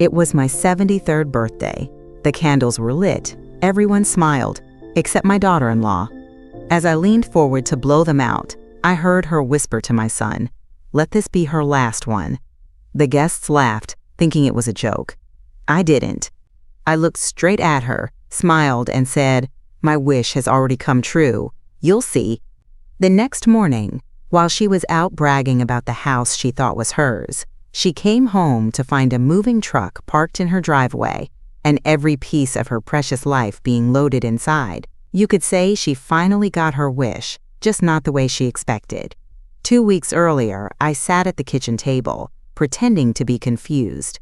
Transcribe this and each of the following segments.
It was my 73rd birthday. The candles were lit. Everyone smiled, except my daughter-in-law. As I leaned forward to blow them out, I heard her whisper to my son, "Let this be her last one." The guests laughed, thinking it was a joke. I didn't. I looked straight at her, smiled, and said, "My wish has already come true. You'll see." The next morning, while she was out bragging about the house she thought was hers, she came home to find a moving truck parked in her driveway and every piece of her precious life being loaded inside. You could say she finally got her wish, just not the way she expected. 2 weeks earlier, I sat at the kitchen table, pretending to be confused.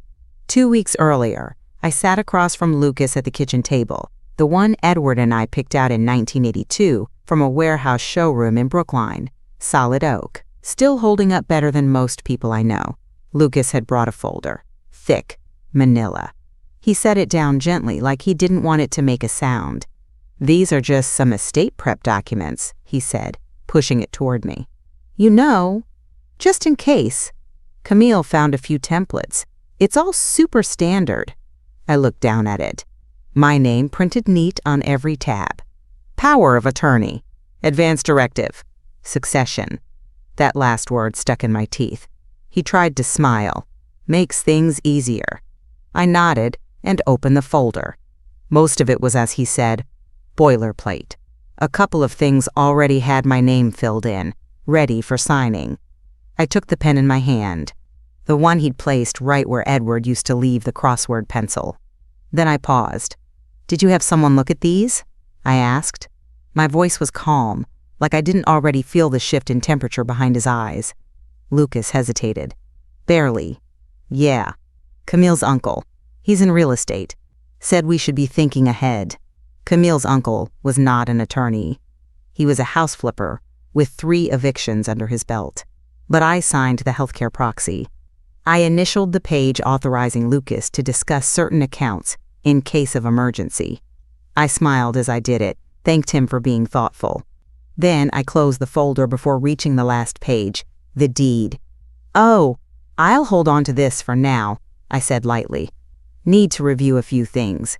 2 weeks earlier, I sat across from Lucas at the kitchen table, the one Edward and I picked out in 1982 from a warehouse showroom in Brookline, solid oak, still holding up better than most people I know. Lucas had brought a folder, thick, manila. He set it down gently like he didn't want it to make a sound. "These are just some estate prep documents," he said, pushing it toward me. "You know, just in case. Camille found a few templates. It's all super standard." I looked down at it. My name printed neat on every tab. Power of attorney, advance directive, succession. That last word stuck in my teeth. He tried to smile. Makes things easier. I nodded and opened the folder. Most of it was, as he said, boilerplate. A couple of things already had my name filled in, ready for signing. I took the pen in my hand, the one he'd placed right where Edward used to leave the crossword pencil. Then I paused. "Did you have someone look at these?" I asked. My voice was calm, like I didn't already feel the shift in temperature behind his eyes. Lucas hesitated. "Barely. Yeah. Camille's uncle. He's in real estate. Said we should be thinking ahead." Camille's uncle was not an attorney. He was a house flipper with 3 evictions under his belt. But I signed the healthcare proxy. I initialed the page authorizing Lucas to discuss certain accounts in case of emergency. I smiled as I did it, thanked him for being thoughtful. Then I closed the folder before reaching the last page, the deed. "Oh, I'll hold on to this for now," I said lightly. "Need to review a few things."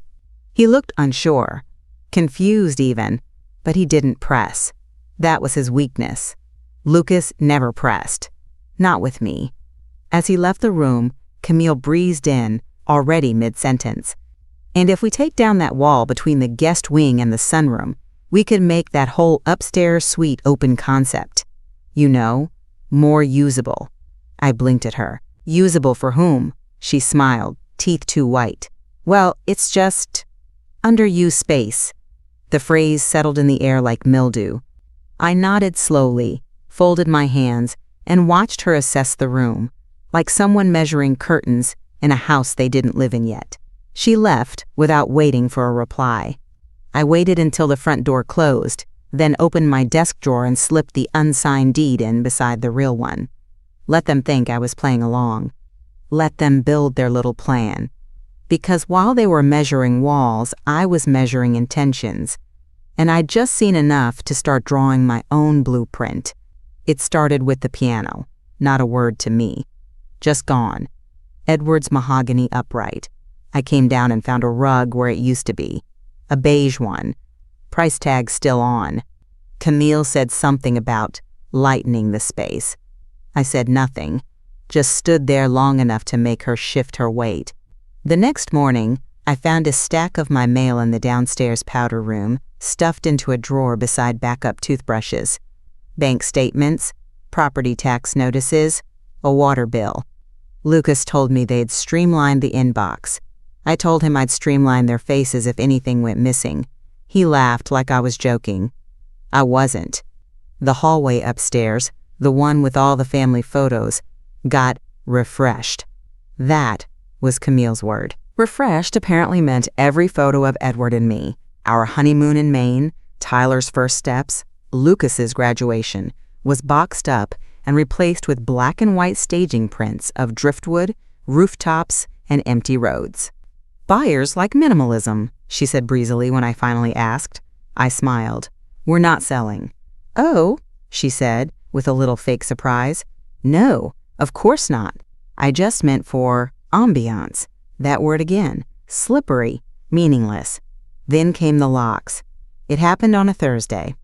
He looked unsure, confused even, but he didn't press. That was his weakness. Lucas never pressed. Not with me. As he left the room, Camille breezed in, already mid-sentence. "And if we take down that wall between the guest wing and the sunroom, we could make that whole upstairs suite open concept. You know, more usable." I blinked at her. "Usable for whom?" She smiled, teeth too white. "Well, it's just underused space." The phrase settled in the air like mildew. I nodded slowly, folded my hands, and watched her assess the room, like someone measuring curtains in a house they didn't live in yet. She left without waiting for a reply. I waited until the front door closed, then opened my desk drawer and slipped the unsigned deed in beside the real one. Let them think I was playing along. Let them build their little plan. Because while they were measuring walls, I was measuring intentions. And I'd just seen enough to start drawing my own blueprint. It started with the piano, not a word to me. Just gone. Edward's mahogany upright. I came down and found a rug where it used to be. A beige one. Price tag still on. Camille said something about lightening the space. I said nothing, just stood there long enough to make her shift her weight. The next morning, I found a stack of my mail in the downstairs powder room, stuffed into a drawer beside backup toothbrushes. Bank statements, property tax notices, a water bill. Lucas told me they'd streamlined the inbox. I told him I'd streamline their faces if anything went missing. He laughed like I was joking. I wasn't. The hallway upstairs, the one with all the family photos, got refreshed. That was Camille's word. Refreshed apparently meant every photo of Edward and me, our honeymoon in Maine, Tyler's first steps, Lucas's graduation, was boxed up and replaced with black and white staging prints of driftwood, rooftops, and empty roads. "Buyers like minimalism," she said breezily when I finally asked. I smiled. "We're not selling." "Oh," she said, with a little fake surprise. "No, of course not. I just meant for ambiance. That word again. Slippery. Meaningless. Then came the locks. It happened on a Thursday.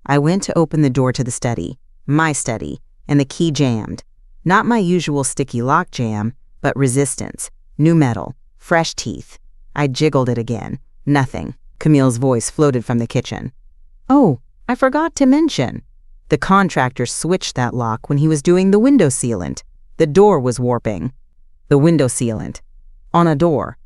I went to open the door to the study, my study, and the key jammed. Not my usual sticky lock jam, but resistance. New metal. Fresh teeth. I jiggled it again. Nothing. Camille's voice floated from the kitchen. "Oh, I forgot to mention. The contractor switched that lock when he was doing the window sealant. The door was warping." The window sealant. On a door.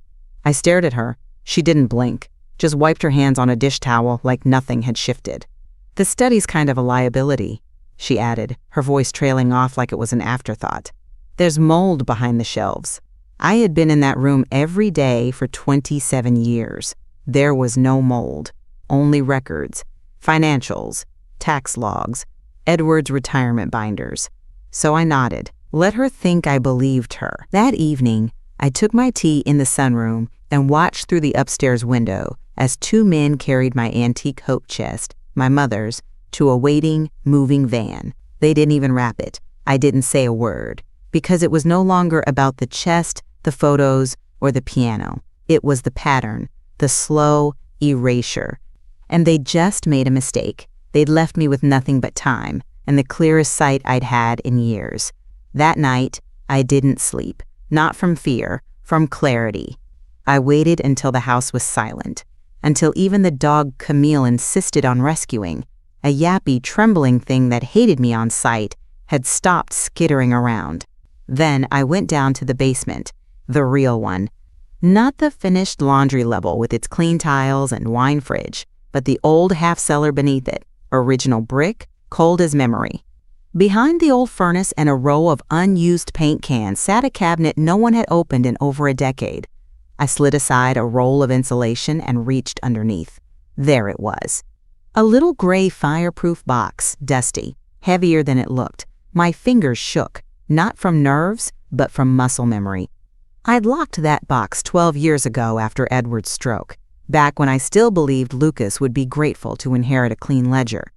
I stared at her. She didn't blink, just wiped her hands on a dish towel like nothing had shifted. "The study's kind of a liability," she added, her voice trailing off like it was an afterthought. "There's mold behind the shelves. I had been in that room every day for 27 years. There was no mold, only records, financials, tax logs, Edward's retirement binders." So I nodded, let her think I believed her. That evening, I took my tea in the sunroom and watched through the upstairs window as two men carried my antique hope chest, my mother's, to a waiting, moving van. They didn't even wrap it. I didn't say a word, because it was no longer about the chest, the photos, or the piano. It was the pattern, the slow erasure. And they just made a mistake. They'd left me with nothing but time, and the clearest sight I'd had in years. That night, I didn't sleep. Not from fear, from clarity. I waited until the house was silent, until even the dog Camille insisted on rescuing, a yappy, trembling thing that hated me on sight, had stopped skittering around. Then I went down to the basement, the real one. Not the finished laundry level with its clean tiles and wine fridge, but the old half-cellar beneath it, original brick, cold as memory. Behind the old furnace and a row of unused paint cans sat a cabinet no one had opened in over a decade. I slid aside a roll of insulation and reached underneath. There it was. A little gray fireproof box, dusty, heavier than it looked. My fingers shook, not from nerves, but from muscle memory. I'd locked that box 12 years ago after Edward's stroke, back when I still believed Lucas would be grateful to inherit a clean ledger.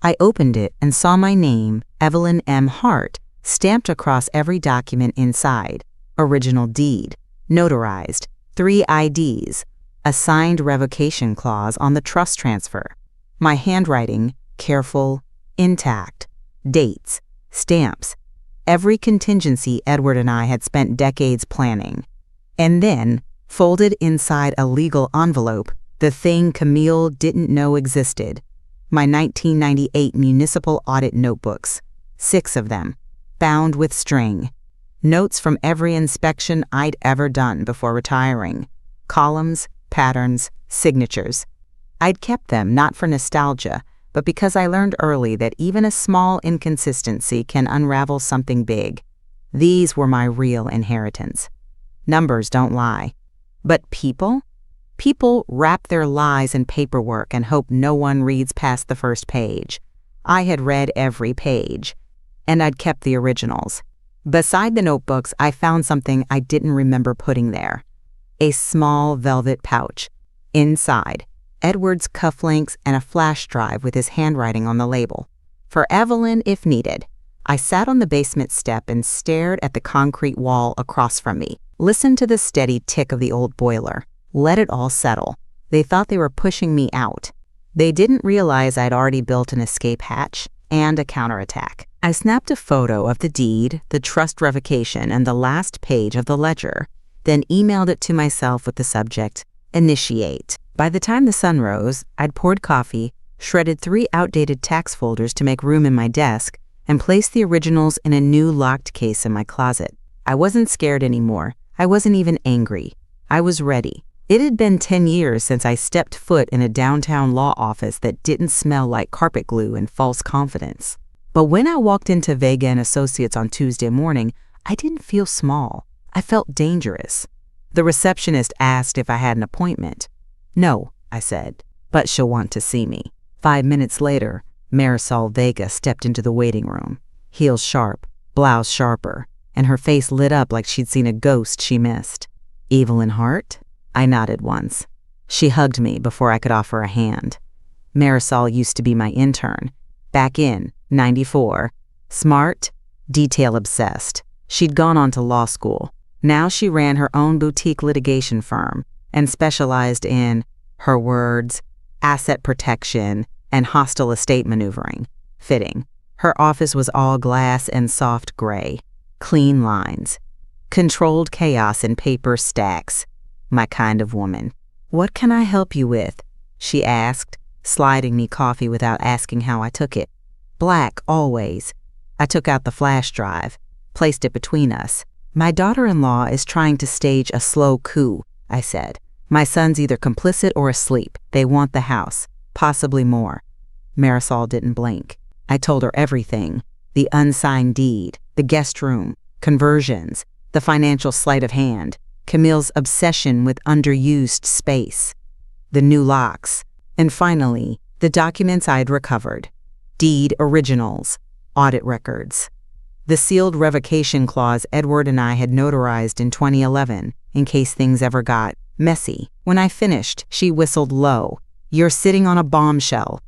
I opened it and saw my name, Evelyn M. Hart, stamped across every document inside. Original deed, notarized, 3 IDs, a signed revocation clause on the trust transfer. My handwriting, careful, intact. Dates, stamps, every contingency Edward and I had spent decades planning. And then, folded inside a legal envelope, the thing Camille didn't know existed. My 1998 municipal audit notebooks, 6 of them, bound with string. Notes from every inspection I'd ever done before retiring. Columns, patterns, signatures. I'd kept them not for nostalgia, but because I learned early that even a small inconsistency can unravel something big. These were my real inheritance. Numbers don't lie. But people? People wrap their lies in paperwork and hope no one reads past the first page. I had read every page, and I'd kept the originals. Beside the notebooks, I found something I didn't remember putting there. A small velvet pouch. Inside, Edward's cufflinks and a flash drive with his handwriting on the label. For Evelyn, if needed. I sat on the basement step and stared at the concrete wall across from me. Listened to the steady tick of the old boiler. Let it all settle. They thought they were pushing me out. They didn't realize I'd already built an escape hatch and a counterattack. I snapped a photo of the deed, the trust revocation, and the last page of the ledger, then emailed it to myself with the subject, Initiate. By the time the sun rose, I'd poured coffee, shredded 3 outdated tax folders to make room in my desk, and placed the originals in a new locked case in my closet. I wasn't scared anymore. I wasn't even angry. I was ready. It had been 10 years since I stepped foot in a downtown law office that didn't smell like carpet glue and false confidence. But when I walked into Vega and Associates on Tuesday morning, I didn't feel small. I felt dangerous. The receptionist asked if I had an appointment. "No," I said, "but she'll want to see me." 5 minutes later, Marisol Vega stepped into the waiting room, heels sharp, blouse sharper, and her face lit up like she'd seen a ghost she missed. "Evelyn Hart?" I nodded once. She hugged me before I could offer a hand. Marisol used to be my intern. Back in 94. Smart, detail-obsessed. She'd gone on to law school. Now she ran her own boutique litigation firm and specialized in her words, asset protection, and hostile estate maneuvering. Fitting. Her office was all glass and soft gray. Clean lines. Controlled chaos in paper stacks. My kind of woman. "What can I help you with?" she asked, sliding me coffee without asking how I took it. "Black, always." I took out the flash drive, placed it between us. "My daughter-in-law is trying to stage a slow coup," I said. "My son's either complicit or asleep. They want the house, possibly more." Marisol didn't blink. I told her everything. The unsigned deed, the guest room, conversions, the financial sleight of hand, Camille's obsession with underused space, the new locks, and finally, the documents I'd recovered. Deed originals, audit records. The sealed revocation clause Edward and I had notarized in 2011, in case things ever got messy. When I finished, she whistled low. "You're sitting on a bombshell."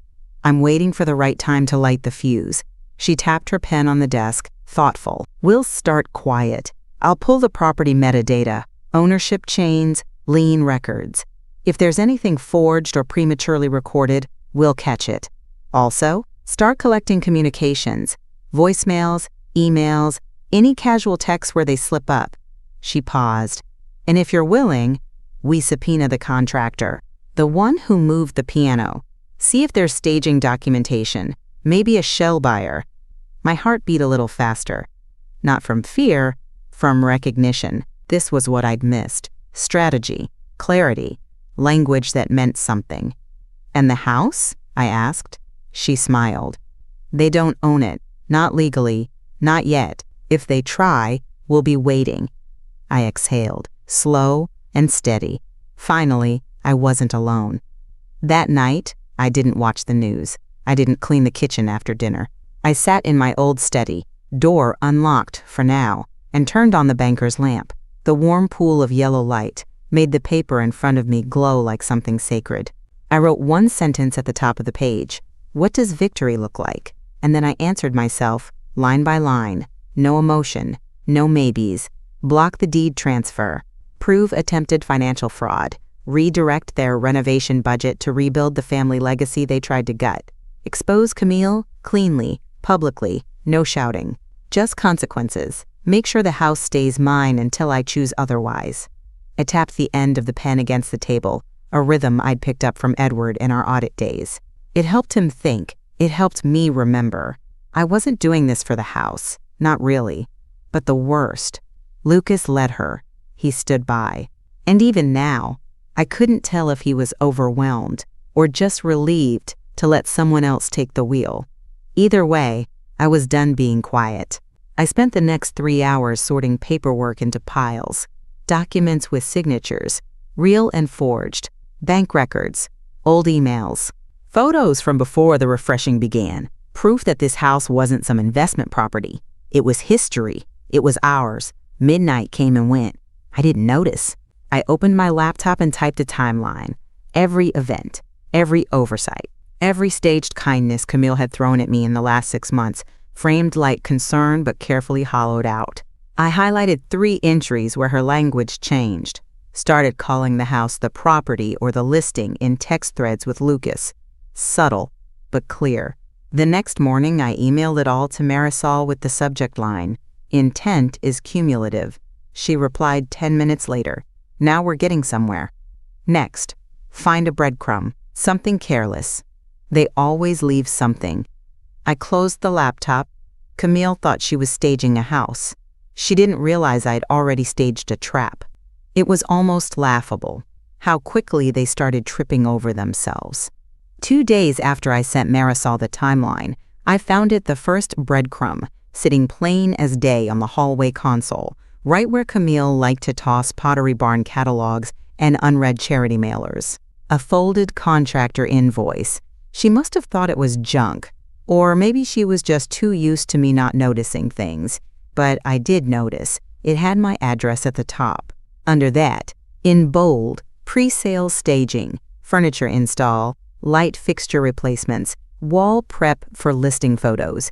I'm waiting for the right time to light the fuse. She tapped her pen on the desk, thoughtful. "We'll start quiet. I'll pull the property metadata, ownership chains, lien records. If there's anything forged or prematurely recorded, we'll catch it. Also, start collecting communications, voicemails, emails, any casual texts where they slip up." She paused. "And if you're willing, we subpoena the contractor, the one who moved the piano. See if there's staging documentation, maybe a shell buyer." My heart beat a little faster. Not from fear, from recognition. This was what I'd missed. Strategy, clarity, language that meant something. "And the house?" I asked. She smiled. "They don't own it, not legally, not yet. If they try, we'll be waiting." I exhaled, slow and steady. Finally, I wasn't alone. That night, I didn't watch the news. I didn't clean the kitchen after dinner. I sat in my old study, door unlocked for now, and turned on the banker's lamp. The warm pool of yellow light made the paper in front of me glow like something sacred. I wrote one sentence at the top of the page. What does victory look like? And then I answered myself, line by line. No emotion, no maybes. Block the deed transfer. Prove attempted financial fraud. Redirect their renovation budget to rebuild the family legacy they tried to gut. Expose Camille cleanly, publicly, no shouting. Just consequences. Make sure the house stays mine until I choose otherwise. I tapped the end of the pen against the table, a rhythm I'd picked up from Edward in our audit days. It helped him think. It helped me remember. I wasn't doing this for the house. Not really. But the worst. Lucas let her. He stood by. And even now, I couldn't tell if he was overwhelmed or just relieved to let someone else take the wheel. Either way, I was done being quiet. I spent the next 3 hours sorting paperwork into piles. Documents with signatures, real and forged, bank records, old emails, photos from before the refreshing began, proof that this house wasn't some investment property. It was history. It was ours. Midnight came and went. I didn't notice. I opened my laptop and typed a timeline. Every event, every oversight, every staged kindness Camille had thrown at me in the last 6 months, framed like concern but carefully hollowed out. I highlighted 3 entries where her language changed. Started calling the house the property or the listing in text threads with Lucas. Subtle, but clear. The next morning, I emailed it all to Marisol with the subject line, "Intent is cumulative." She replied 10 minutes later, "Now we're getting somewhere." Next, find a breadcrumb, something careless. They always leave something. I closed the laptop. Camille thought she was staging a house. She didn't realize I'd already staged a trap. It was almost laughable, how quickly they started tripping over themselves. 2 days after I sent Marisol the timeline, I found it the first breadcrumb, sitting plain as day on the hallway console, right where Camille liked to toss Pottery Barn catalogs and unread charity mailers. A folded contractor invoice. She must have thought it was junk, or maybe she was just too used to me not noticing things. But I did notice. It had my address at the top. Under that, in bold, pre-sale staging, furniture install, light fixture replacements, wall prep for listing photos.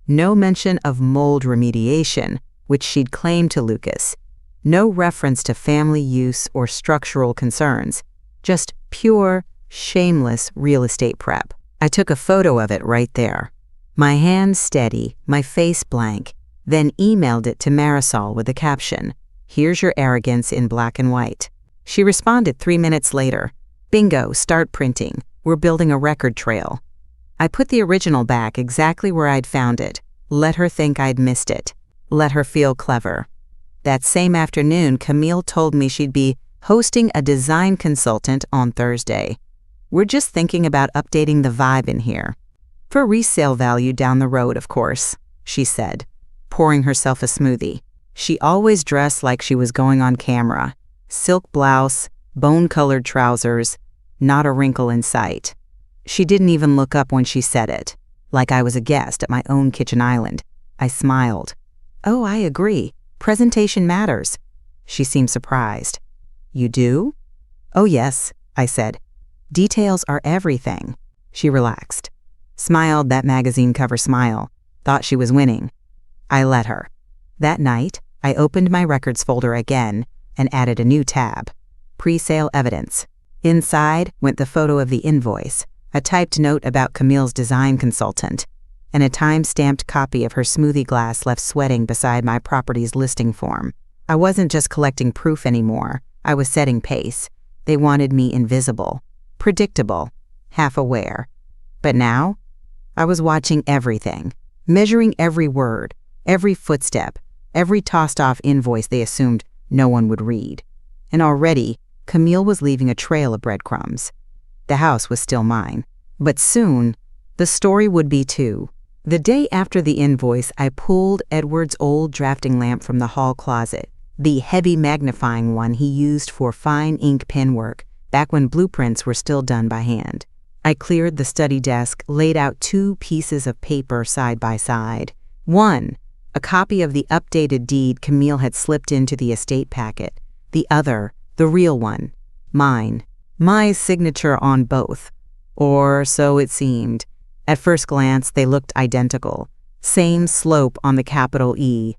No mention of mold remediation, which she'd claimed to Lucas. No reference to family use or structural concerns, just pure, shameless real estate prep. I took a photo of it right there. My hands steady, my face blank, then emailed it to Marisol with the caption, "Here's your arrogance in black and white." She responded 3 minutes later, "Bingo, start printing. We're building a record trail." I put the original back exactly where I'd found it, let her think I'd missed it, let her feel clever. That same afternoon, Camille told me she'd be hosting a design consultant on Thursday. "We're just thinking about updating the vibe in here. For resale value down the road, of course," she said, pouring herself a smoothie. She always dressed like she was going on camera. Silk blouse, bone-colored trousers, not a wrinkle in sight. She didn't even look up when she said it, like I was a guest at my own kitchen island. I smiled. "Oh, I agree. Presentation matters." She seemed surprised. "You do?" "Oh, yes," I said. "Details are everything." She relaxed, smiled that magazine cover smile, thought she was winning. I let her. That night, I opened my records folder again and added a new tab, Pre-sale Evidence. Inside went the photo of the invoice, a typed note about Camille's design consultant, and a time-stamped copy of her smoothie glass left sweating beside my property's listing form. I wasn't just collecting proof anymore. I was setting pace. They wanted me invisible, predictable, half aware. But now, I was watching everything, measuring every word, every footstep, every tossed-off invoice they assumed no one would read. And already, Camille was leaving a trail of breadcrumbs. The house was still mine. But soon, the story would be too. The day after the invoice, I pulled Edward's old drafting lamp from the hall closet, the heavy magnifying one he used for fine ink pen work back when blueprints were still done by hand. I cleared the study desk, laid out 2 pieces of paper side by side. One, a copy of the updated deed Camille had slipped into the estate packet. The other, the real one, mine. My signature on both. Or so it seemed. At first glance, they looked identical. Same slope on the capital E.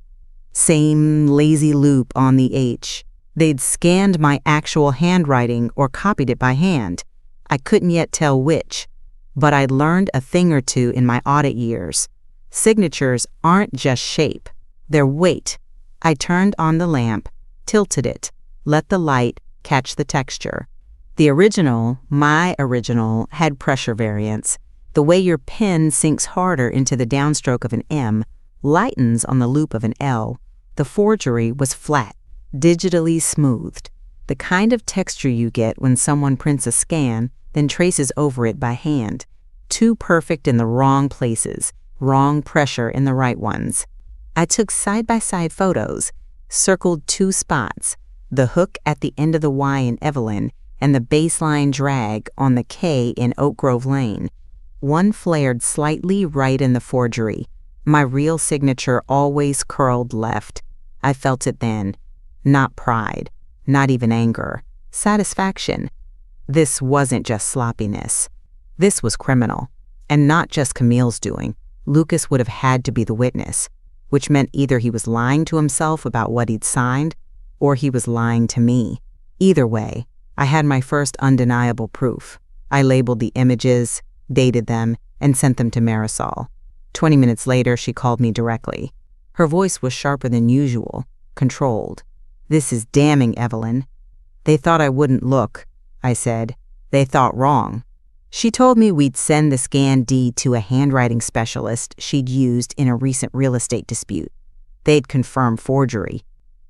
Same lazy loop on the H. They'd scanned my actual handwriting or copied it by hand. I couldn't yet tell which, but I'd learned a thing or two in my audit years. Signatures aren't just shape, they're weight. I turned on the lamp, tilted it, let the light catch the texture. The original, my original, had pressure variance. The way your pen sinks harder into the downstroke of an M, lightens on the loop of an L. The forgery was flat, digitally smoothed. The kind of texture you get when someone prints a scan, then traces over it by hand. Too perfect in the wrong places, wrong pressure in the right ones. I took side-by-side photos, circled 2 spots, the hook at the end of the Y in Evelyn and the baseline drag on the K in Oak Grove Lane. One flared slightly right in the forgery. My real signature always curled left. I felt it then. Not pride, not even anger. Satisfaction. This wasn't just sloppiness. This was criminal. And not just Camille's doing. Lucas would have had to be the witness, which meant either he was lying to himself about what he'd signed, or he was lying to me. Either way, I had my first undeniable proof. I labeled the images, dated them, and sent them to Marisol. 20 minutes later, she called me directly. Her voice was sharper than usual, controlled. "This is damning, Evelyn." "They thought I wouldn't look," I said. "They thought wrong." She told me we'd send the scanned deed to a handwriting specialist she'd used in a recent real estate dispute. They'd confirm forgery.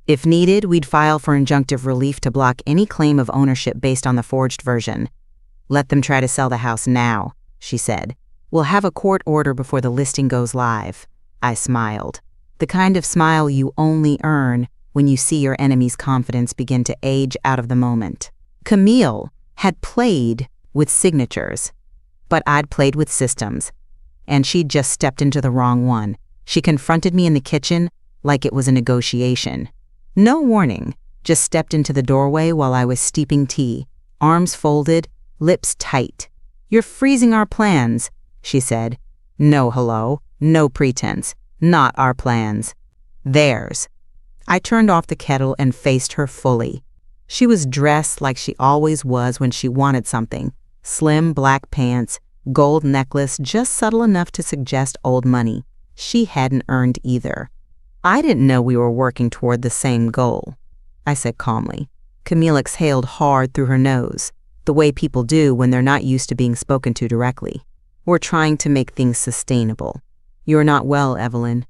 If needed, we'd file for injunctive relief to block any claim of ownership based on the forged version. "Let them try to sell the house now," she said. "We'll have a court order before the listing goes live." I smiled. The kind of smile you only earn when you see your enemy's confidence begin to age out of the moment. Camille had played with signatures, but I'd played with systems, and she'd just stepped into the wrong one. She confronted me in the kitchen like it was a negotiation. No warning, just stepped into the doorway while I was steeping tea, arms folded, lips tight. "You're freezing our plans," she said. "No hello, no pretense, not our plans. Theirs." I turned off the kettle and faced her fully. She was dressed like she always was when she wanted something. Slim black pants, gold necklace just subtle enough to suggest old money. She hadn't earned either. I didn't know we were working toward the same goal, I said calmly. Camille exhaled hard through her nose, the way people do when they're not used to being spoken to directly. We're trying to make things sustainable. You're not well, Evelyn.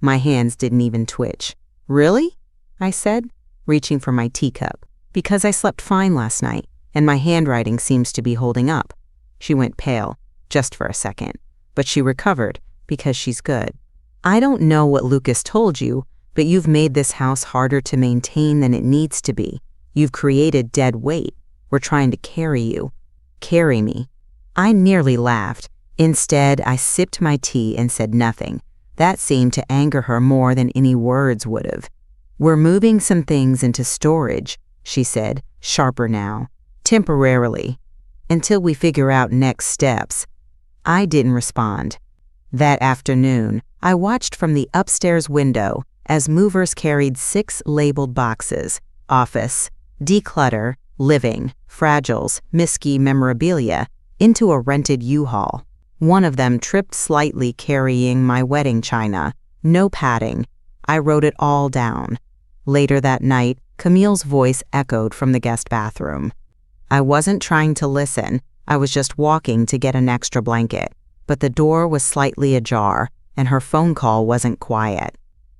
My hands didn't even twitch. Really? I said, reaching for my teacup. Because I slept fine last night, and my handwriting seems to be holding up. She went pale, just for a second, but she recovered because she's good. I don't know what Lucas told you, but you've made this house harder to maintain than it needs to be. You've created dead weight. We're trying to carry you. Carry me. I nearly laughed. Instead, I sipped my tea and said nothing. That seemed to anger her more than any words would have. We're moving some things into storage, she said, sharper now. Temporarily. Until we figure out next steps. I didn't respond. That afternoon, I watched from the upstairs window as movers carried 6 labeled boxes: office, declutter, living, fragiles, misky memorabilia, into a rented U-Haul. One of them tripped slightly carrying my wedding china. No padding. I wrote it all down. Later that night, Camille's voice echoed from the guest bathroom. I wasn't trying to listen. I was just walking to get an extra blanket. But the door was slightly ajar, and her phone call wasn't quiet.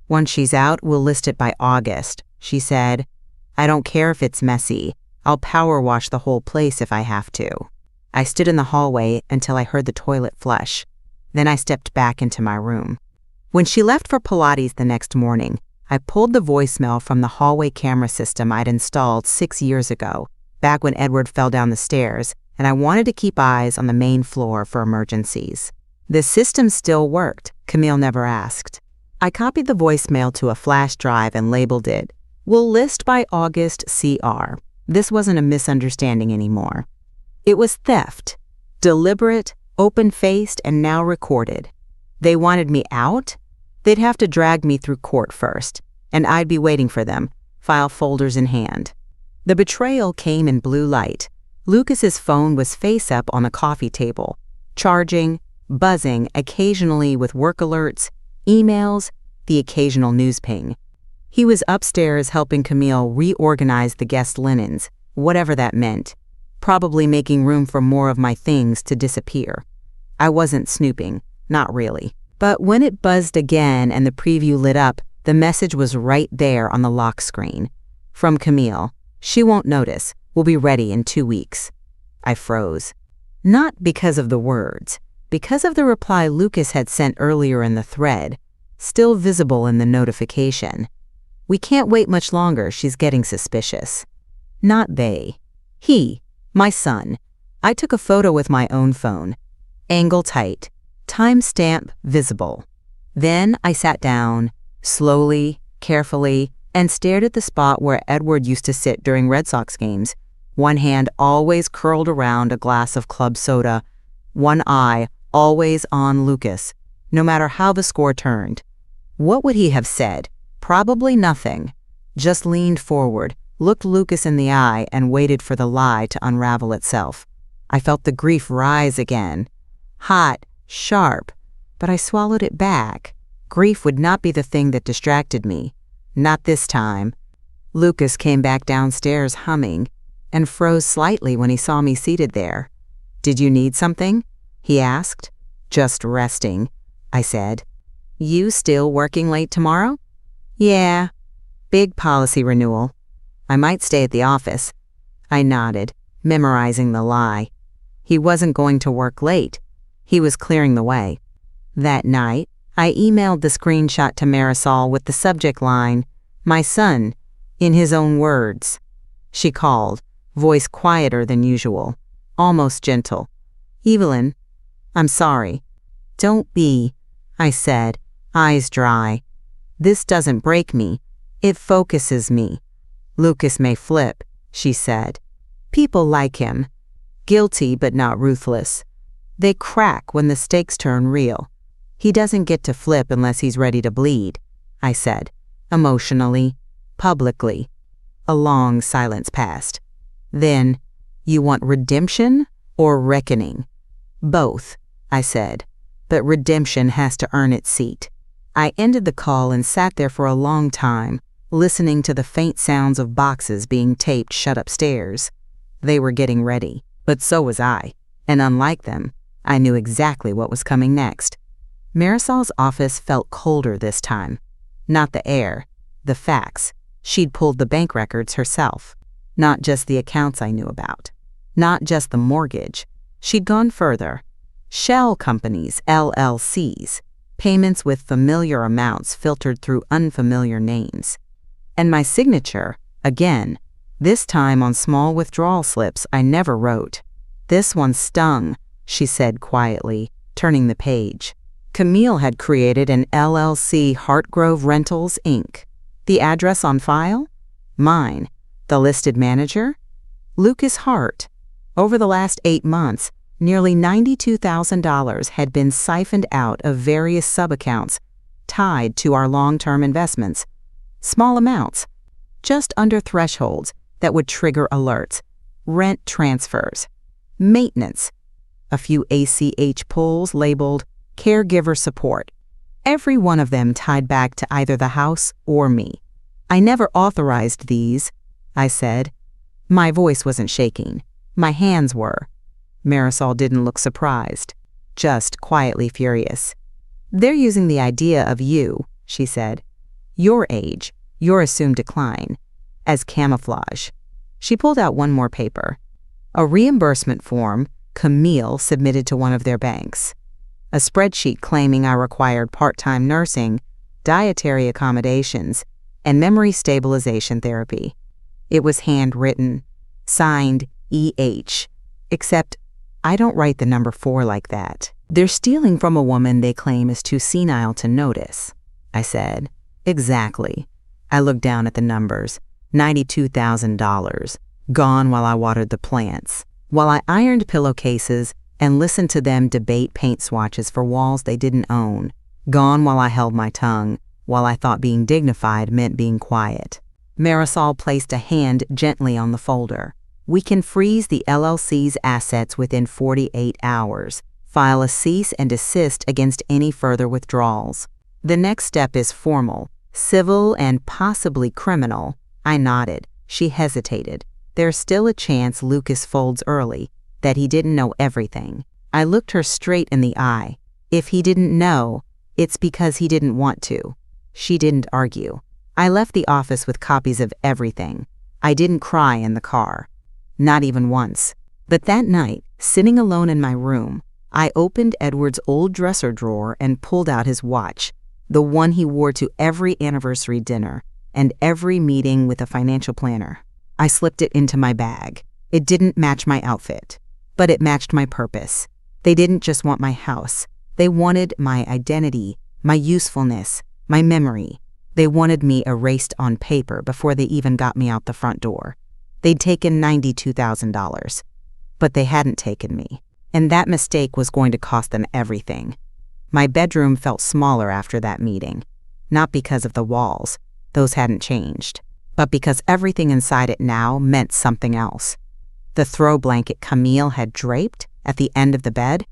Once she's out, we'll list it by August, she said. I don't care if it's messy. I'll power wash the whole place if I have to. I stood in the hallway until I heard the toilet flush. Then I stepped back into my room. When she left for Pilates the next morning, I pulled the voicemail from the hallway camera system I'd installed 6 years ago, back when Edward fell down the stairs, and I wanted to keep eyes on the main floor for emergencies. The system still worked, Camille never asked. I copied the voicemail to a flash drive and labeled it, "Will list by August CR." This wasn't a misunderstanding anymore. It was theft. Deliberate, open-faced, and now recorded. They wanted me out? They'd have to drag me through court first, and I'd be waiting for them, file folders in hand. The betrayal came in blue light. Lucas's phone was face up on the coffee table, charging, buzzing occasionally with work alerts, emails, the occasional news ping. He was upstairs helping Camille reorganize the guest linens, whatever that meant, probably making room for more of my things to disappear. I wasn't snooping, not really. But when it buzzed again and the preview lit up, the message was right there on the lock screen. From Camille, "She won't notice. We'll be ready in 2 weeks." I froze. Not because of the words, because of the reply Lucas had sent earlier in the thread, still visible in the notification. "We can't wait much longer. She's getting suspicious." Not they. He, my son. I took a photo with my own phone. Angle tight. Timestamp visible. Then I sat down, slowly, carefully, and stared at the spot where Edward used to sit during Red Sox games, one hand always curled around a glass of club soda, one eye always on Lucas, no matter how the score turned. What would he have said? Probably nothing. Just leaned forward, looked Lucas in the eye, and waited for the lie to unravel itself. I felt the grief rise again. Hot, sharp, but I swallowed it back. Grief would not be the thing that distracted me. Not this time. Lucas came back downstairs humming, and froze slightly when he saw me seated there. "Did you need something?" he asked. "Just resting," I said. "You still working late tomorrow?" "Yeah. Big policy renewal. I might stay at the office." I nodded, memorizing the lie. He wasn't going to work late. He was clearing the way. That night, I emailed the screenshot to Marisol with the subject line, "My son," in his own words. She called, voice quieter than usual, almost gentle. "Evelyn, I'm sorry." "Don't be," I said, eyes dry. "This doesn't break me. It focuses me." "Lucas may flip," she said. "People like him. Guilty but not ruthless. They crack when the stakes turn real. He doesn't get to flip unless he's ready to bleed," I said. emotionally, publicly. A long silence passed. Then, "You want redemption or reckoning?" "Both," I said, "but redemption has to earn its seat." I ended the call and sat there for a long time, listening to the faint sounds of boxes being taped shut upstairs. They were getting ready, but so was I, and unlike them, I knew exactly what was coming next. Marisol's office felt colder this time. Not the air, the facts. She'd pulled the bank records herself. Not just the accounts I knew about. Not just the mortgage. She'd gone further. Shell companies, LLCs. Payments with familiar amounts filtered through unfamiliar names. And my signature, again, this time on small withdrawal slips I never wrote. "This one stung," she said quietly, turning the page. Camille had created an LLC, Hartgrove Rentals, Inc. The address on file? Mine. The listed manager? Lucas Hart. Over the last 8 months, nearly $92,000 had been siphoned out of various sub-accounts tied to our long-term investments. Small amounts, just under thresholds that would trigger alerts, rent transfers, maintenance, a few ACH pulls labeled caregiver support, every one of them tied back to either the house or me. "I never authorized these," I said. My voice wasn't shaking. My hands were. Marisol didn't look surprised, just quietly furious. "They're using the idea of you," she said, "your age, your assumed decline, as camouflage." She pulled out one more paper. A reimbursement form Camille submitted to one of their banks. A spreadsheet claiming I required part-time nursing, dietary accommodations, and memory stabilization therapy. It was handwritten, signed E.H., except I don't write the number 4 like that. "They're stealing from a woman they claim is too senile to notice," I said. "Exactly." I looked down at the numbers. $92,000. Gone while I watered the plants, while I ironed pillowcases and listened to them debate paint swatches for walls they didn't own. Gone while I held my tongue, while I thought being dignified meant being quiet. Marisol placed a hand gently on the folder. "We can freeze the LLC's assets within 48 hours. File a cease and desist against any further withdrawals. The next step is formal, civil, and possibly criminal." I nodded. She hesitated. "There's still a chance Lucas folds early, that he didn't know everything." I looked her straight in the eye. "If he didn't know, it's because he didn't want to." She didn't argue. I left the office with copies of everything. I didn't cry in the car. Not even once. But that night, sitting alone in my room, I opened Edward's old dresser drawer and pulled out his watch, the one he wore to every anniversary dinner and every meeting with a financial planner. I slipped it into my bag. It didn't match my outfit, but it matched my purpose. They didn't just want my house. They wanted my identity, my usefulness, my memory. They wanted me erased on paper before they even got me out the front door. They'd taken $92,000, but they hadn't taken me. And that mistake was going to cost them everything. My bedroom felt smaller after that meeting, not because of the walls, those hadn't changed, but because everything inside it now meant something else. The throw blanket Camille had draped at the end of the bed,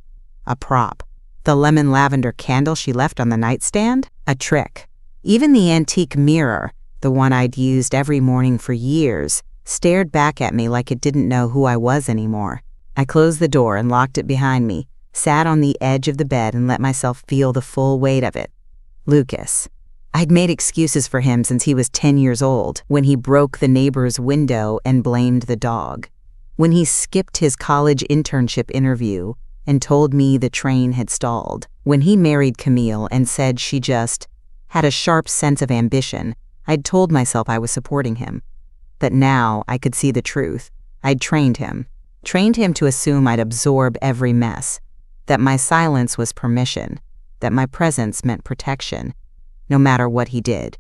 a prop. The lemon lavender candle she left on the nightstand, a trick. Even the antique mirror, the one I'd used every morning for years, stared back at me like it didn't know who I was anymore. I closed the door and locked it behind me, sat on the edge of the bed and let myself feel the full weight of it. Lucas. I'd made excuses for him since he was 10 years old, when he broke the neighbor's window and blamed the dog. When he skipped his college internship interview and told me the train had stalled. When he married Camille and said she just had a sharp sense of ambition, I'd told myself I was supporting him. But now I could see the truth. I'd trained him to assume I'd absorb every mess, that my silence was permission, that my presence meant protection, no matter what he did.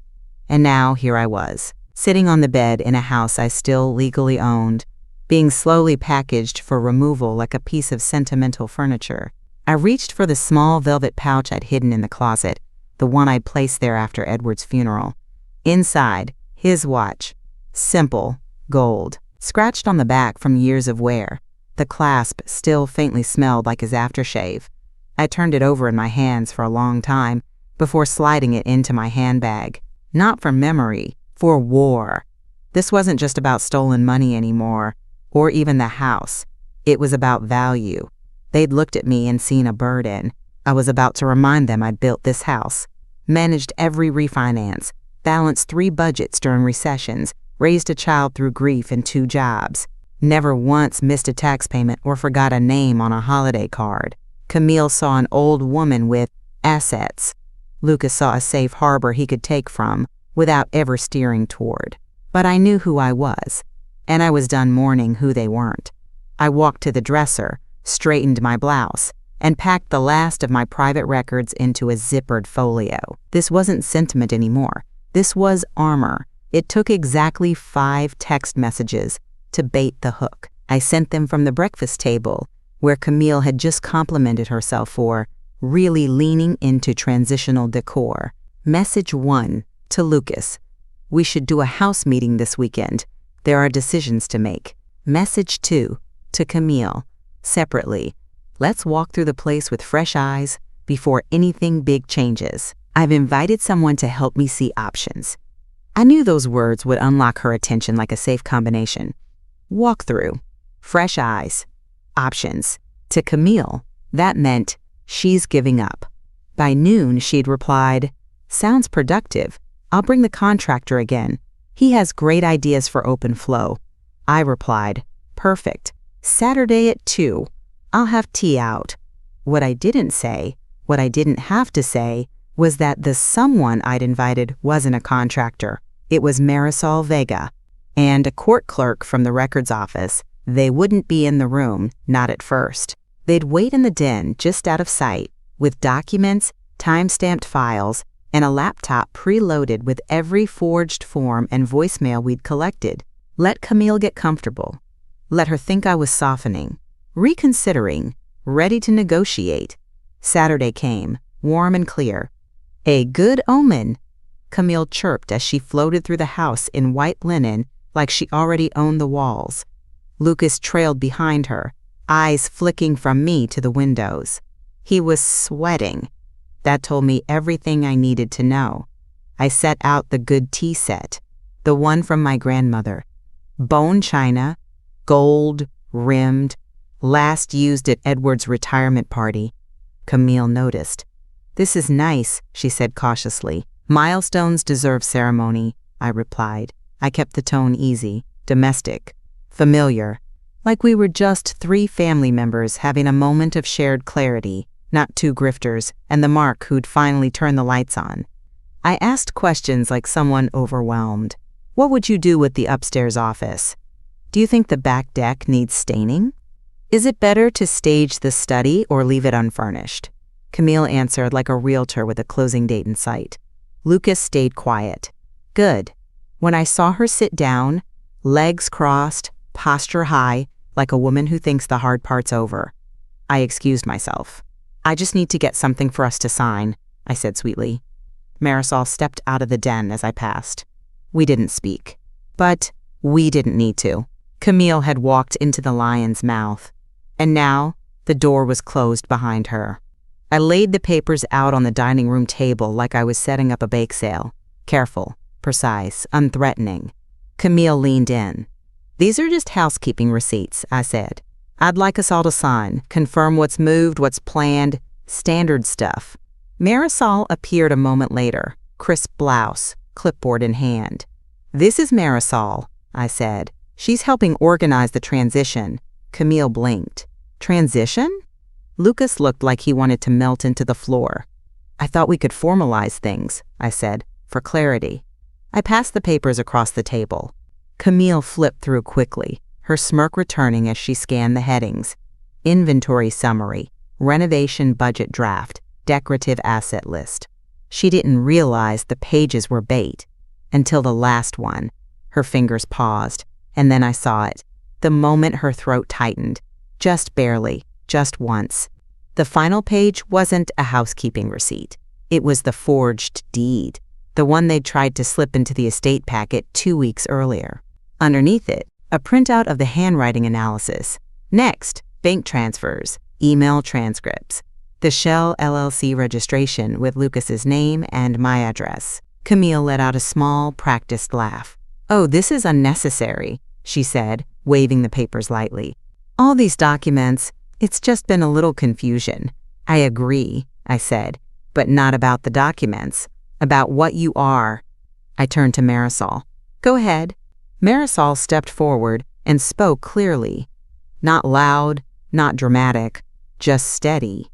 And now here I was, sitting on the bed in a house I still legally owned, being slowly packaged for removal like a piece of sentimental furniture. I reached for the small velvet pouch I'd hidden in the closet, the one I'd placed there after Edward's funeral. Inside, his watch. Simple, gold, scratched on the back from years of wear. The clasp still faintly smelled like his aftershave. I turned it over in my hands for a long time before sliding it into my handbag. Not for memory, for war. This wasn't just about stolen money anymore, or even the house. It was about value. They'd looked at me and seen a burden. I was about to remind them I'd built this house, managed every refinance, balanced 3 budgets during recessions, raised a child through grief and 2 jobs, never once missed a tax payment or forgot a name on a holiday card. Camille saw an old woman with assets. Lucas saw a safe harbor he could take from without ever steering toward. But I knew who I was, and I was done mourning who they weren't. I walked to the dresser, straightened my blouse, and packed the last of my private records into a zippered folio. This wasn't sentiment anymore. This was armor. It took exactly 5 text messages to bait the hook. I sent them from the breakfast table, where Camille had just complimented herself for really leaning into transitional decor. Message 1 to Lucas. We should do a house meeting this weekend. There are decisions to make. Message 2 to Camille. Separately. Let's walk through the place with fresh eyes before anything big changes. I've invited someone to help me see options. I knew those words would unlock her attention like a safe combination. Walk through. Fresh eyes. Options. To Camille, that meant she's giving up. By noon, she'd replied, "Sounds productive. I'll bring the contractor again. He has great ideas for open flow." I replied, "Perfect. Saturday at 2. I'll have tea out." What I didn't say, what I didn't have to say, was that the someone I'd invited wasn't a contractor. It was Marisol Vega and a court clerk from the records office. They wouldn't be in the room, not at first. They'd wait in the den just out of sight, with documents, time-stamped files, and a laptop preloaded with every forged form and voicemail we'd collected. Let Camille get comfortable. Let her think I was softening, reconsidering, ready to negotiate. Saturday came, warm and clear. A good omen, Camille chirped as she floated through the house in white linen like she already owned the walls. Lucas trailed behind her, eyes flicking from me to the windows. He was sweating. That told me everything I needed to know. I set out the good tea set, the one from my grandmother. Bone china, gold, rimmed, last used at Edward's retirement party. Camille noticed. "This is nice," she said cautiously. "Milestones deserve ceremony," I replied. I kept the tone easy, domestic, familiar, like we were just 3 family members having a moment of shared clarity, not 2 grifters and the Mark who'd finally turned the lights on. I asked questions like someone overwhelmed. What would you do with the upstairs office? Do you think the back deck needs staining? Is it better to stage the study or leave it unfurnished? Camille answered like a realtor with a closing date in sight. Lucas stayed quiet. Good. When I saw her sit down, legs crossed, posture high, like a woman who thinks the hard part's over, I excused myself. "I just need to get something for us to sign," I said sweetly. Marisol stepped out of the den as I passed. We didn't speak. But we didn't need to. Camille had walked into the lion's mouth, and now the door was closed behind her. I laid the papers out on the dining room table like I was setting up a bake sale. Careful, precise, unthreatening. Camille leaned in. "These are just housekeeping receipts," I said. "I'd like us all to sign, confirm what's moved, what's planned, standard stuff." Marisol appeared a moment later, crisp blouse, clipboard in hand. "This is Marisol," I said. "She's helping organize the transition." Camille blinked. "Transition?" Lucas looked like he wanted to melt into the floor. "I thought we could formalize things," I said, for clarity. I passed the papers across the table. Camille flipped through quickly, her smirk returning as she scanned the headings. Inventory summary, renovation budget draft, decorative asset list. She didn't realize the pages were bait until the last one. Her fingers paused, and then I saw it. The moment her throat tightened, just barely, just once. The final page wasn't a housekeeping receipt. It was the forged deed, the one they'd tried to slip into the estate packet 2 weeks earlier. Underneath it, a printout of the handwriting analysis. Next, bank transfers, email transcripts, the Shell LLC registration with Lucas's name and my address. Camille let out a small, practiced laugh. "Oh, this is unnecessary," she said, waving the papers lightly. "All these documents, it's just been a little confusion." "I agree," I said, "but not about the documents, about what you are." I turned to Marisol. "Go ahead." Marisol stepped forward and spoke clearly. Not loud, not dramatic, just steady.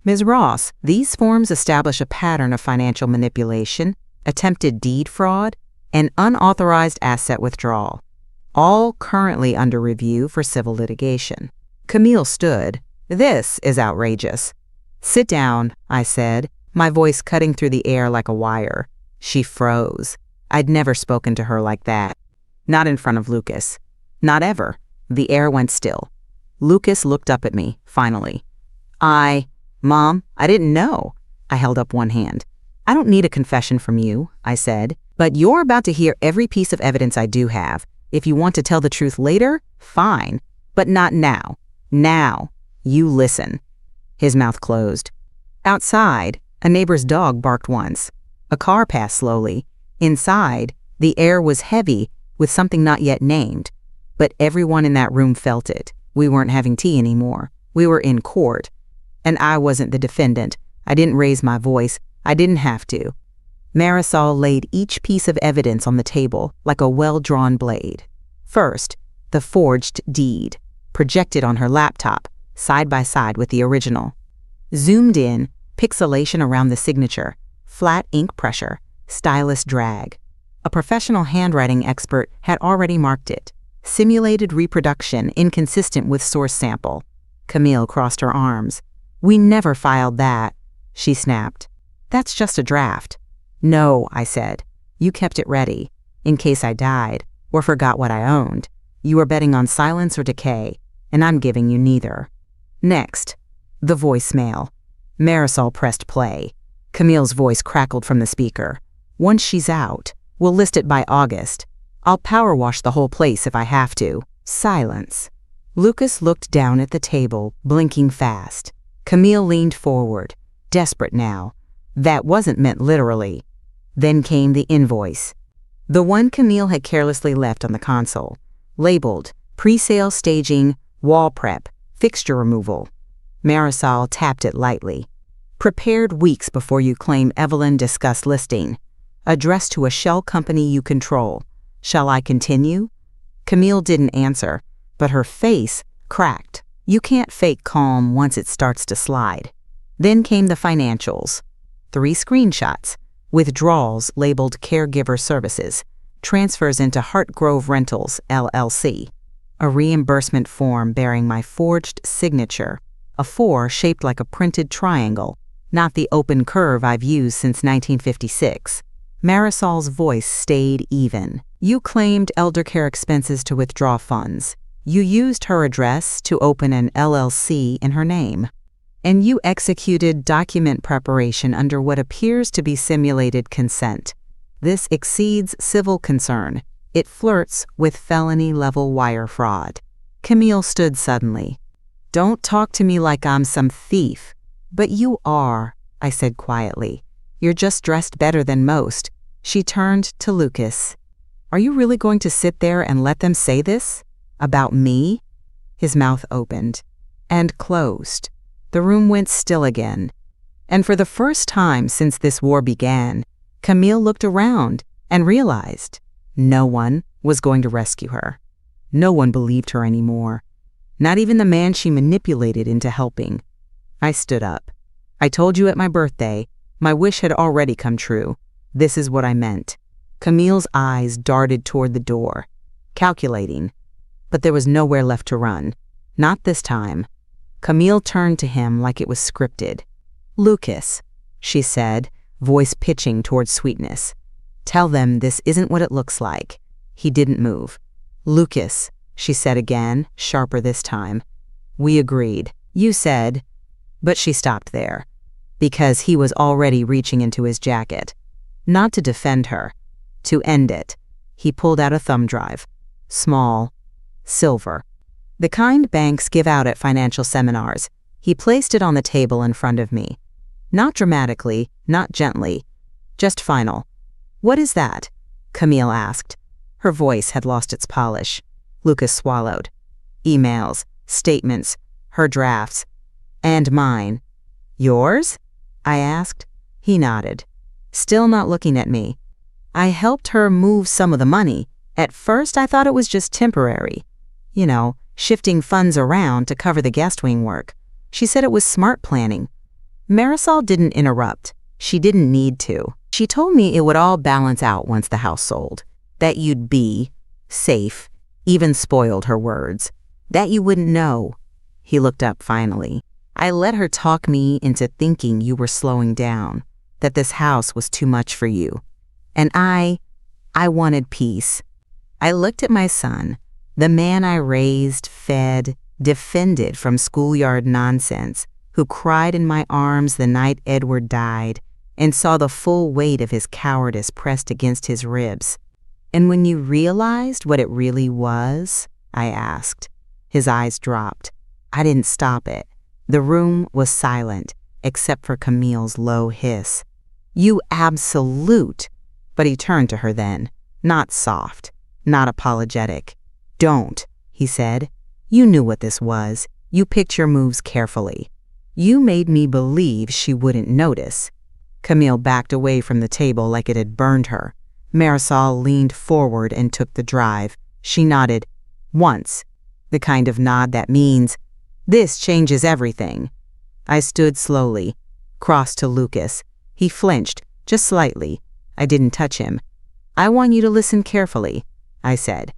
"Ms. Ross, these forms establish a pattern of financial manipulation, attempted deed fraud, and unauthorized asset withdrawal, all currently under review for civil litigation." Camille stood. "This is outrageous." "Sit down," I said, my voice cutting through the air like a wire. She froze. I'd never spoken to her like that. Not in front of Lucas. Not ever. The air went still. Lucas looked up at me, finally. Mom, I didn't know." I held up one hand. "I don't need a confession from you," I said, "but you're about to hear every piece of evidence I do have. If you want to tell the truth later, fine, but not now. Now, you listen." His mouth closed. Outside, a neighbor's dog barked once. A car passed slowly. Inside, the air was heavy with something not yet named. But everyone in that room felt it. We weren't having tea anymore. We were in court. And I wasn't the defendant. I didn't raise my voice. I didn't have to. Marisol laid each piece of evidence on the table like a well-drawn blade. First, the forged deed, projected on her laptop, side by side with the original. Zoomed in, pixelation around the signature, flat ink pressure, stylus drag. A professional handwriting expert had already marked it. Simulated reproduction inconsistent with source sample. Camille crossed her arms. "We never filed that," she snapped. "That's just a draft." "No," I said. "You kept it ready, in case I died, or forgot what I owned. You were betting on silence or decay, and I'm giving you neither." Next, the voicemail. Marisol pressed play. Camille's voice crackled from the speaker. "Once she's out, we'll list it by August. I'll power wash the whole place if I have to." Silence. Lucas looked down at the table, blinking fast. Camille leaned forward, desperate now. That wasn't meant literally. Then came the invoice. The one Camille had carelessly left on the console, labeled pre-sale staging, wall prep, fixture removal. Marisol tapped it lightly. "Prepared weeks before you claim Evelyn discussed listing. Addressed to a shell company you control. Shall I continue?" Camille didn't answer, but her face cracked. You can't fake calm once it starts to slide. Then came the financials. 3 screenshots, withdrawals labeled caregiver services, transfers into Hartgrove Rentals, LLC, a reimbursement form bearing my forged signature, a 4 shaped like a printed triangle, not the open curve I've used since 1956. Marisol's voice stayed even. "You claimed elder care expenses to withdraw funds. You used her address to open an LLC in her name. And you executed document preparation under what appears to be simulated consent. This exceeds civil concern. It flirts with felony-level wire fraud." Camille stood suddenly. "Don't talk to me like I'm some thief." "But you are," I said quietly. "You're just dressed better than most." She turned to Lucas. "Are you really going to sit there and let them say this? About me?" His mouth opened and closed. The room went still again. And for the first time since this war began, Camille looked around and realized no one was going to rescue her. No one believed her anymore. Not even the man she manipulated into helping. I stood up. "I told you at my birthday, my wish had already come true. This is what I meant." Camille's eyes darted toward the door, calculating. But there was nowhere left to run. Not this time. Camille turned to him like it was scripted. "Lucas," she said, voice pitching toward sweetness. "Tell them this isn't what it looks like." He didn't move. "Lucas," she said again, sharper this time. "We agreed. You said—" But she stopped there, because he was already reaching into his jacket. not to defend her, to end it. He pulled out a thumb drive. Small, silver. The kind banks give out at financial seminars. He placed it on the table in front of me. Not dramatically, not gently, just final. "What is that?" Camille asked. Her voice had lost its polish. Lucas swallowed. "Emails, statements, her drafts, and mine." "Yours?" I asked. He nodded, still not looking at me. "I helped her move some of the money. At first I thought it was just temporary. You know, shifting funds around to cover the guest wing work. She said it was smart planning." Marisol didn't interrupt. She didn't need to. She told me it would all balance out once the house sold. That you'd be safe, even spoiled her words. That you wouldn't know. He looked up finally. "I let her talk me into thinking you were slowing down, that this house was too much for you. And I wanted peace." I looked at my son, the man I raised, fed, defended from schoolyard nonsense, who cried in my arms the night Edward died, and saw the full weight of his cowardice pressed against his ribs. "And when you realized what it really was?" I asked. His eyes dropped. I didn't stop it. The room was silent, except for Camille's low hiss. "You absolute!" But he turned to her then, not soft, not apologetic. "Don't," he said. "You knew what this was. You picked your moves carefully. You made me believe she wouldn't notice." Camille backed away from the table like it had burned her. Marisol leaned forward and took the drive. She nodded. Once. The kind of nod that means, "This changes everything." I stood slowly, crossed to Lucas. He flinched, just slightly. I didn't touch him. "I want you to listen carefully," I said.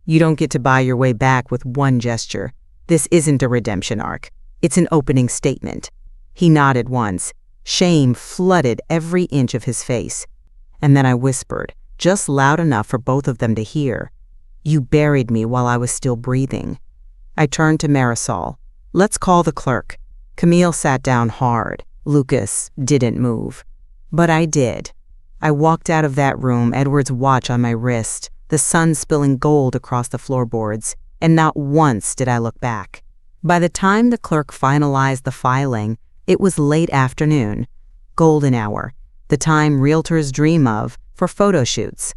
"You don't get to buy your way back with one gesture. This isn't a redemption arc. It's an opening statement." He nodded once. Shame flooded every inch of his face. And then I whispered, just loud enough for both of them to hear. "You buried me while I was still breathing." I turned to Marisol. "Let's call the clerk." Camille sat down hard. Lucas didn't move. But I did. I walked out of that room, Edward's watch on my wrist, the sun spilling gold across the floorboards, and not once did I look back. By the time the clerk finalized the filing, it was late afternoon, golden hour, the time realtors dream of for photo shoots.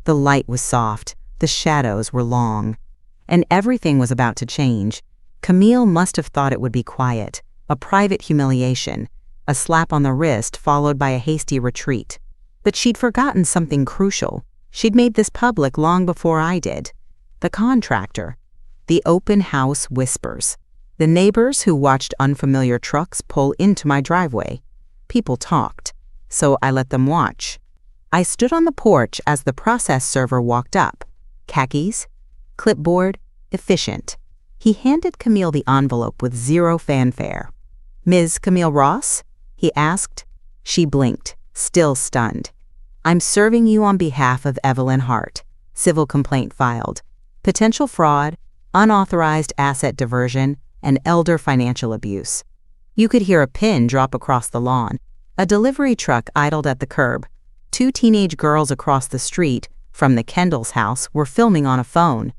The light was soft, the shadows were long, and everything was about to change. Camille must have thought it would be quiet, a private humiliation, a slap on the wrist followed by a hasty retreat. But she'd forgotten something crucial. She'd made this public long before I did. The contractor. The open house whispers. The neighbors who watched unfamiliar trucks pull into my driveway. People talked, so I let them watch. I stood on the porch as the process server walked up. Khakis, clipboard, efficient. He handed Camille the envelope with zero fanfare. "Ms. Camille Ross?" he asked. She blinked, still stunned. "I'm serving you on behalf of Evelyn Hart. Civil complaint filed. Potential fraud, unauthorized asset diversion, and elder financial abuse." You could hear a pin drop across the lawn. A delivery truck idled at the curb. 2 teenage girls across the street from the Kendall's house were filming on a phone.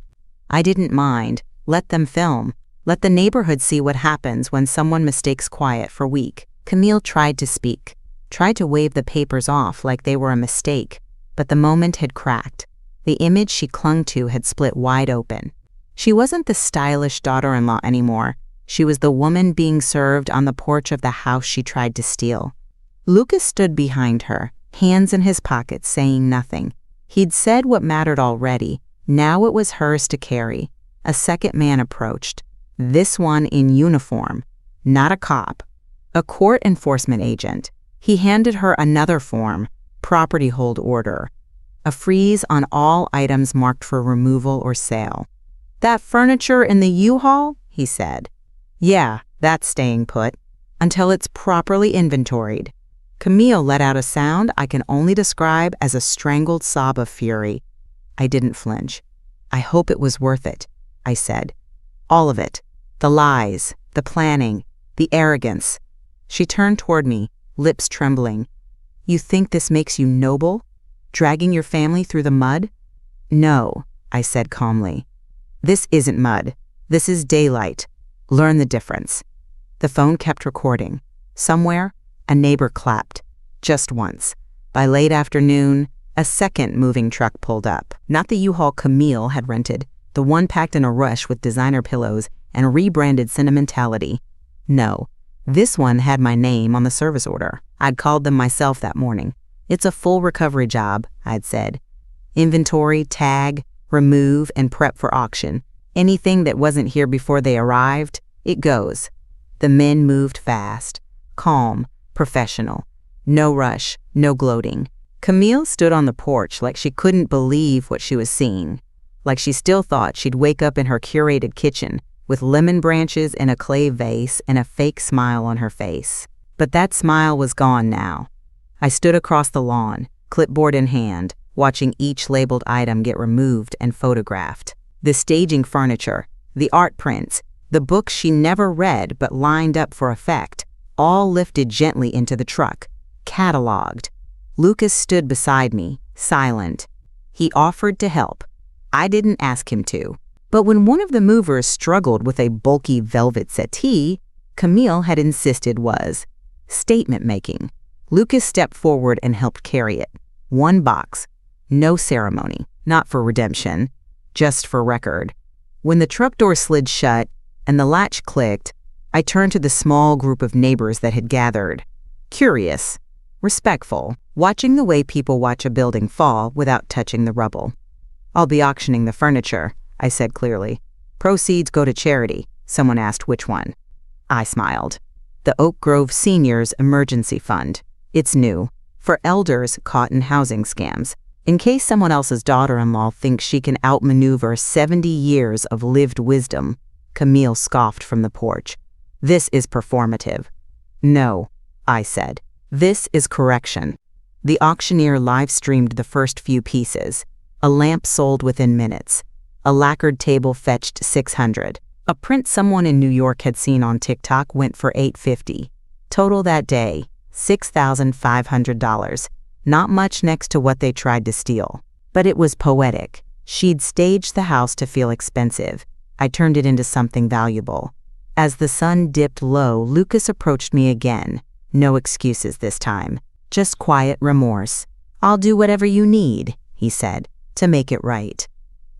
I didn't mind. Let them film. Let the neighborhood see what happens when someone mistakes quiet for weak. Camille tried to speak, tried to wave the papers off like they were a mistake, but the moment had cracked. The image she clung to had split wide open. She wasn't the stylish daughter-in-law anymore. She was the woman being served on the porch of the house she tried to steal. Lucas stood behind her, hands in his pockets, saying nothing. He'd said what mattered already. Now it was hers to carry. A second man approached. This one in uniform, not a cop, a court enforcement agent. He handed her another form, property hold order, a freeze on all items marked for removal or sale. "That furniture in the U-Haul?" he said. "Yeah, that's staying put, until it's properly inventoried." Camille let out a sound I can only describe as a strangled sob of fury. I didn't flinch. "I hope it was worth it," I said. "All of it. The lies, the planning, the arrogance." She turned toward me, lips trembling. You think this makes you noble? Dragging your family through the mud? No, I said calmly. This isn't mud. This is daylight. Learn the difference. The phone kept recording. Somewhere, a neighbor clapped. Just once. By late afternoon, a second moving truck pulled up. Not the U-Haul Camille had rented, the one packed in a rush with designer pillows and rebranded sentimentality. No, this one had my name on the service order. I'd called them myself that morning. It's a full recovery job, I'd said. Inventory, tag, remove, and prep for auction. Anything that wasn't here before they arrived, it goes. The men moved fast, calm, professional. No rush, no gloating. Camille stood on the porch like she couldn't believe what she was seeing, like she still thought she'd wake up in her curated kitchen with lemon branches in a clay vase and a fake smile on her face. But that smile was gone now. I stood across the lawn, clipboard in hand, watching each labeled item get removed and photographed. The staging furniture, the art prints, the books she never read but lined up for effect, all lifted gently into the truck, cataloged. Lucas stood beside me, silent. He offered to help. I didn't ask him to. But when one of the movers struggled with a bulky velvet settee, Camille had insisted was statement-making. Lucas stepped forward and helped carry it. One box. No ceremony. Not for redemption. Just for record. When the truck door slid shut and the latch clicked, I turned to the small group of neighbors that had gathered. Curious. Respectful. Watching the way people watch a building fall without touching the rubble. I'll be auctioning the furniture, I said clearly. Proceeds go to charity. Someone asked which one. I smiled. The Oak Grove Seniors Emergency Fund. It's new. For elders caught in housing scams. In case someone else's daughter-in-law thinks she can outmaneuver 70 years of lived wisdom, Camille scoffed from the porch. This is performative. No, I said. This is correction. The auctioneer live-streamed the first few pieces. A lamp sold within minutes. A lacquered table fetched $600. A print someone in New York had seen on TikTok went for $850. Total that day, $6,500. Not much next to what they tried to steal. But it was poetic. She'd staged the house to feel expensive. I turned it into something valuable. As the sun dipped low, Lucas approached me again. No excuses this time. Just quiet remorse. I'll do whatever you need, he said, to make it right.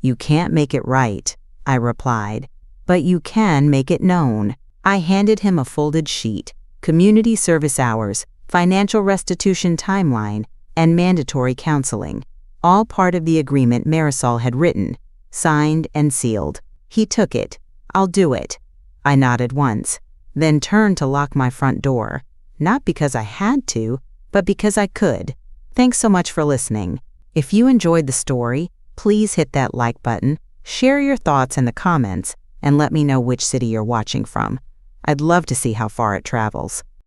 You can't make it right, I replied. But you can make it known. I handed him a folded sheet, community service hours, financial restitution timeline, and mandatory counseling, all part of the agreement Marisol had written, signed and sealed. He took it. I'll do it. I nodded once, then turned to lock my front door, not because I had to, but because I could. Thanks so much for listening. If you enjoyed the story, please hit that like button, share your thoughts in the comments, and let me know which city you're watching from. I'd love to see how far it travels.